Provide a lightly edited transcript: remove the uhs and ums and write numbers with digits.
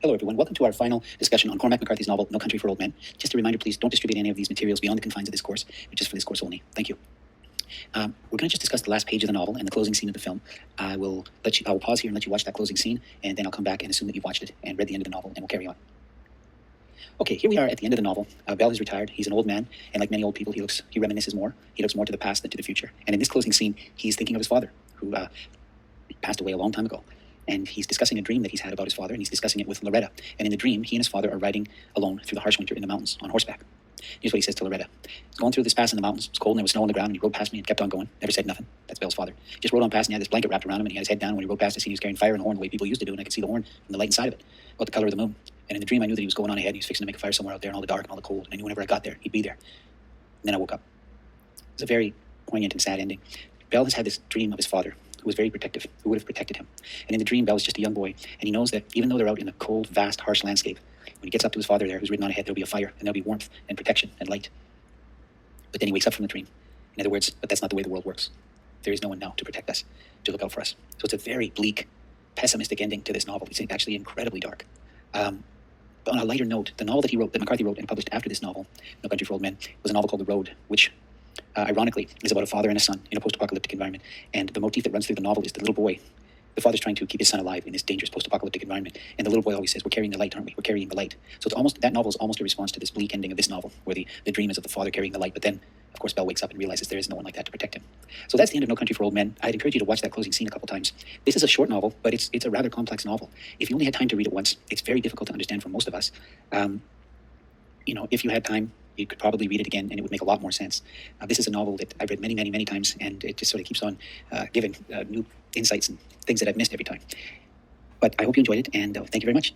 Hello, everyone. Welcome to our final discussion on Cormac McCarthy's novel, No Country for Old Men. Just a reminder, please don't distribute any of these materials beyond the confines of this course, which is for this course only. Thank you. We're going to just discuss the last page of the novel and the closing scene of the film. I will pause here and let you watch that closing scene, and then I'll come back and assume that you've watched it and read the end of the novel, and we'll carry on. Okay, here we are at the end of the novel. Bell is retired. He's an old man, and like many old people, he reminisces more. He looks more to the past than to the future. And in this closing scene, he's thinking of his father, who passed away a long time ago. And he's discussing a dream that he's had about his father, and he's discussing it with Loretta. And in the dream, he and his father are riding alone through the harsh winter in the mountains on horseback. Here's what he says to Loretta. He's going through this pass in the mountains. It was cold and there was snow on the ground, and he rode past me and kept on going. Never said nothing. That's Bell's father. Just rode on past and he had this blanket wrapped around him, and he had his head down. When he rode past, I seen he was carrying fire and a horn the way people used to do, and I could see the horn from the light inside of it, about the color of the moon. And in the dream, I knew that he was going on ahead, and he was fixing to make a fire somewhere out there in all the dark and all the cold. And I knew whenever I got there, he'd be there. And then I woke up. It was a very poignant and sad ending. Bell has had this dream of his father, who was very protective, who would have protected him. And in the dream, Bell is just a young boy, and he knows that even though they're out in the cold, vast, harsh landscape, when he gets up to his father there, who's ridden on ahead, there'll be a fire, and there'll be warmth and protection and light. But then he wakes up from the dream. In other words, but that's not the way the world works. There is no one now to protect us, to look out for us. So it's a very bleak, pessimistic ending to this novel. It's actually incredibly dark. But on a lighter note, the novel that McCarthy wrote and published after this novel, No Country for Old Men, was a novel called The Road, which ironically is about a father and a son in a post-apocalyptic environment. And the motif that runs through the novel is the little boy. The father's trying to keep his son alive in this dangerous post-apocalyptic environment. And the little boy always says, we're carrying the light, aren't we? We're carrying the light. So that novel is almost a response to this bleak ending of this novel, where the dream is of the father carrying the light. But then, of course, Bell wakes up and realizes there is no one like that to protect him. So that's the end of No Country for Old Men. I'd encourage you to watch that closing scene a couple times. This is a short novel, but it's a rather complex novel. If you only had time to read it once, it's very difficult to understand for most of us. If you had time, you could probably read it again, and it would make a lot more sense. This is a novel that I've read many, many, many times, and it just sort of keeps on giving new insights and things that I've missed every time. But I hope you enjoyed it, and thank you very much.